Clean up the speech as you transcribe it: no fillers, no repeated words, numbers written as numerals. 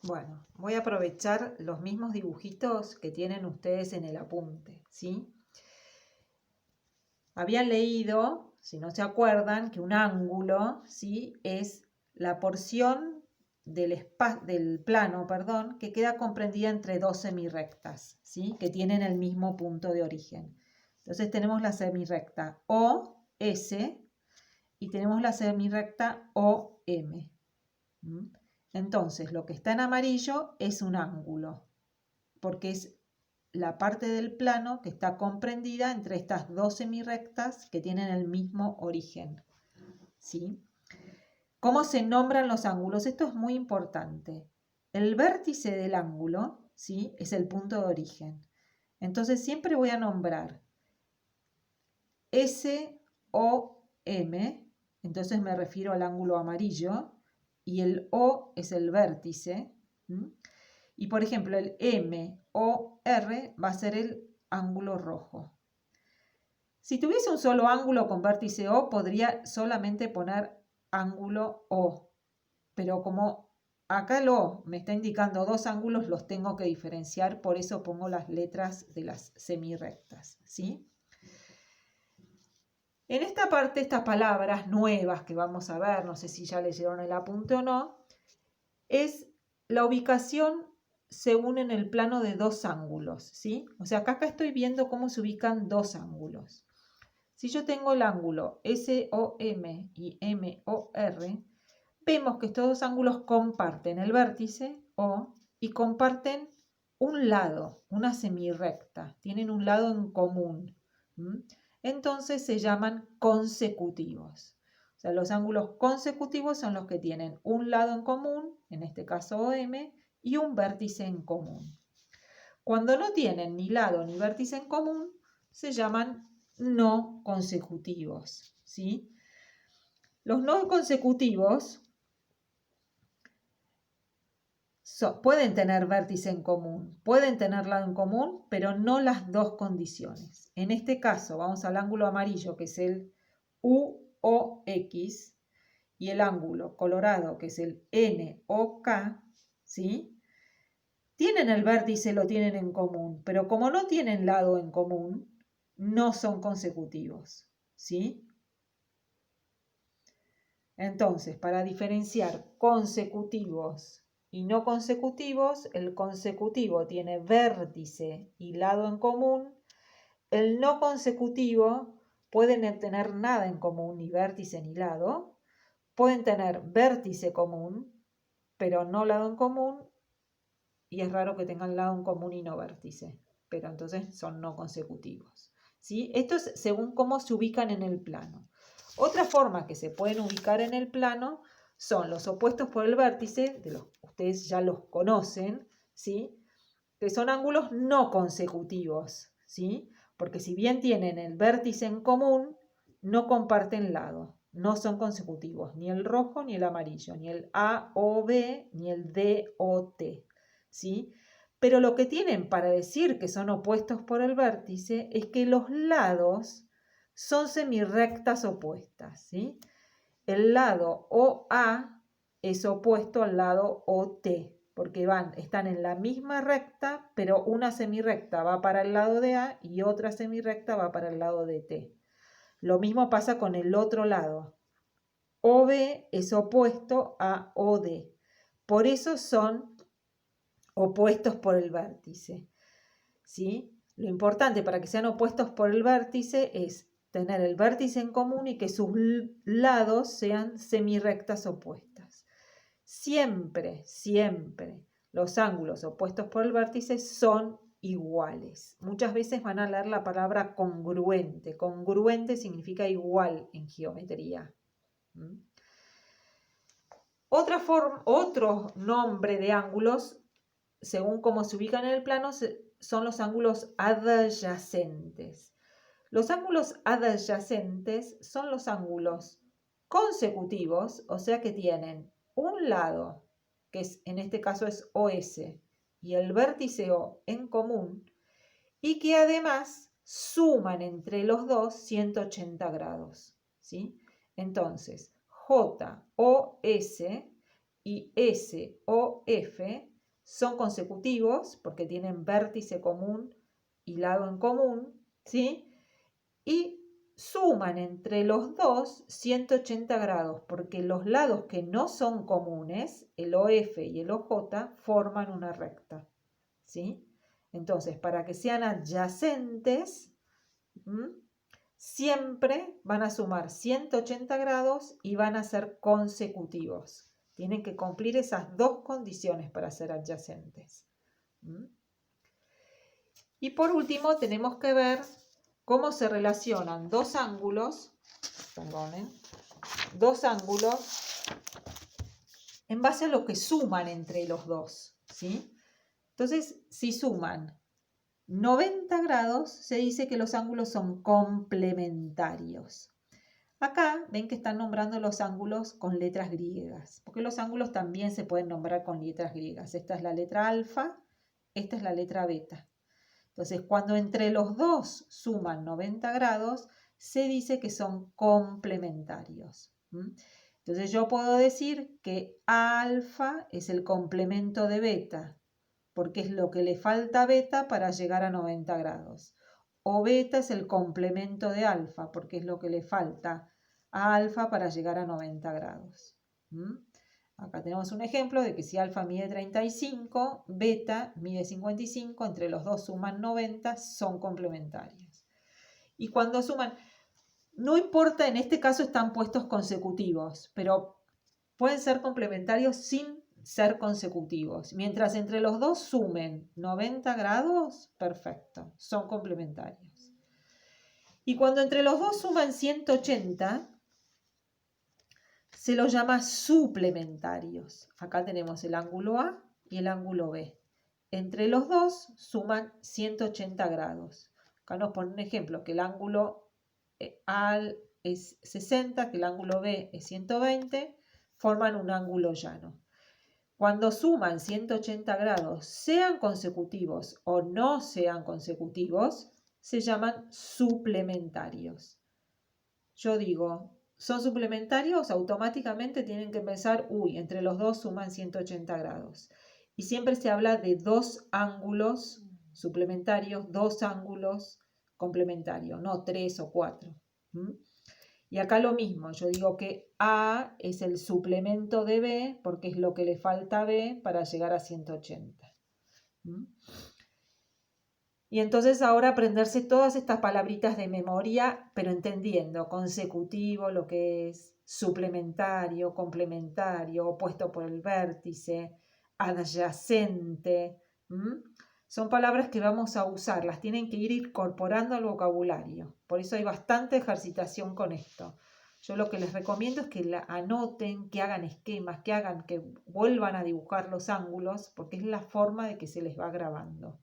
Bueno, voy a aprovechar los mismos dibujitos que tienen ustedes en el apunte, ¿sí? Habían leído, si no se acuerdan, que un ángulo, ¿sí?, es la porción del plano, perdón, que queda comprendida entre dos semirrectas, ¿sí?, que tienen el mismo punto de origen. Entonces tenemos la semirrecta OS y tenemos la semirrecta OM. Entonces, lo que está en amarillo es un ángulo, porque es la parte del plano que está comprendida entre estas dos semirrectas que tienen el mismo origen, ¿sí? ¿Cómo se nombran los ángulos? Esto es muy importante. El vértice del ángulo, ¿sí?, es el punto de origen. Entonces siempre voy a nombrar SOM, entonces me refiero al ángulo amarillo, y el O es el vértice. Y por ejemplo, el MOR va a ser el ángulo rojo. Si tuviese un solo ángulo con vértice O, podría solamente poner ángulo O. Pero como acá el O me está indicando dos ángulos, los tengo que diferenciar, por eso pongo las letras de las semirrectas, ¿sí? En esta parte, estas palabras nuevas que vamos a ver, no sé si ya leyeron el apunte o no, es la ubicación según en el plano de dos ángulos, ¿sí? O sea, acá estoy viendo cómo se ubican dos ángulos. Si yo tengo el ángulo SOM y MOR, vemos que estos dos ángulos comparten el vértice O y comparten un lado, una semirrecta, tienen un lado en común. Entonces se llaman consecutivos. O sea, los ángulos consecutivos son los que tienen un lado en común, en este caso OM, y un vértice en común. Cuando no tienen ni lado ni vértice en común, se llaman no consecutivos, ¿sí? Los no consecutivos pueden tener vértice en común, pueden tener lado en común, pero no las dos condiciones. En este caso, vamos al ángulo amarillo, que es el UOX, y el ángulo colorado, que es el NOK, ¿sí? Tienen el vértice, lo tienen en común, pero como no tienen lado en común, no son consecutivos, ¿sí? Entonces, para diferenciar consecutivos y no consecutivos, el consecutivo tiene vértice y lado en común. El no consecutivo pueden tener nada en común, ni vértice ni lado. Pueden tener vértice común, pero no lado en común. Y es raro que tengan lado en común y no vértice. Pero entonces son no consecutivos, ¿sí? Esto es según cómo se ubican en el plano. Otra forma que se pueden ubicar en el plano son los opuestos por el vértice, ustedes ya los conocen, ¿sí?, que son ángulos no consecutivos, ¿sí?, porque si bien tienen el vértice en común, no comparten lado, no son consecutivos, ni el rojo ni el amarillo, ni el AOB ni el DOT, ¿sí? Pero lo que tienen para decir que son opuestos por el vértice es que los lados son semirrectas opuestas, ¿sí? El lado OA es opuesto al lado OT, porque están en la misma recta, pero una semirrecta va para el lado de A y otra semirrecta va para el lado de T. Lo mismo pasa con el otro lado. OB es opuesto a OD. Por eso son opuestos por el vértice, ¿sí? Lo importante para que sean opuestos por el vértice es tener el vértice en común y que sus lados sean semirrectas opuestas. Siempre, siempre los ángulos opuestos por el vértice son iguales. Muchas veces van a leer la palabra congruente. Congruente significa igual en geometría. Otro nombre de ángulos, según cómo se ubican en el plano, son los ángulos adyacentes. Los ángulos adyacentes son los ángulos consecutivos, o sea que tienen un lado, que en este caso es OS, y el vértice O en común, y que además suman entre los dos 180 grados, ¿sí? Entonces, JOS y SOF son consecutivos porque tienen vértice común y lado en común, ¿sí? Y suman entre los dos 180 grados, porque los lados que no son comunes, el OF y el OJ, forman una recta, ¿sí? Entonces, para que sean adyacentes, siempre van a sumar 180 grados y van a ser consecutivos. Tienen que cumplir esas dos condiciones para ser adyacentes. Y por último, tenemos que ver cómo se relacionan dos ángulos en base a lo que suman entre los dos, ¿sí? Entonces, si suman 90 grados, se dice que los ángulos son complementarios. Acá ven que están nombrando los ángulos con letras griegas, porque los ángulos también se pueden nombrar con letras griegas. Esta es la letra alfa, esta es la letra beta. Entonces, cuando entre los dos suman 90 grados, se dice que son complementarios. Entonces, yo puedo decir que alfa es el complemento de beta, porque es lo que le falta a beta para llegar a 90 grados. O beta es el complemento de alfa, porque es lo que le falta a alfa para llegar a 90 grados. Acá tenemos un ejemplo de que si alfa mide 35, beta mide 55, entre los dos suman 90, son complementarios. Y cuando suman, no importa, en este caso están puestos consecutivos, pero pueden ser complementarios sin ser consecutivos. Mientras entre los dos sumen 90 grados, perfecto, son complementarios. Y cuando entre los dos suman 180, se los llama suplementarios. Acá tenemos el ángulo A y el ángulo B. Entre los dos suman 180 grados. Acá nos pone un ejemplo, que el ángulo A es 60, que el ángulo B es 120, forman un ángulo llano. Cuando suman 180 grados, sean consecutivos o no sean consecutivos, se llaman suplementarios. Yo digo, son suplementarios, automáticamente tienen que pensar, entre los dos suman 180 grados. Y siempre se habla de dos ángulos suplementarios, dos ángulos complementarios, no 3 o 4. Y acá lo mismo, yo digo que A es el suplemento de B porque es lo que le falta a B para llegar a 180. Y entonces ahora aprenderse todas estas palabritas de memoria, pero entendiendo consecutivo, lo que es suplementario, complementario, opuesto por el vértice, adyacente. Son palabras que vamos a usar, las tienen que ir incorporando al vocabulario. Por eso hay bastante ejercitación con esto. Yo lo que les recomiendo es que la anoten, que hagan esquemas, que vuelvan a dibujar los ángulos, porque es la forma de que se les va grabando.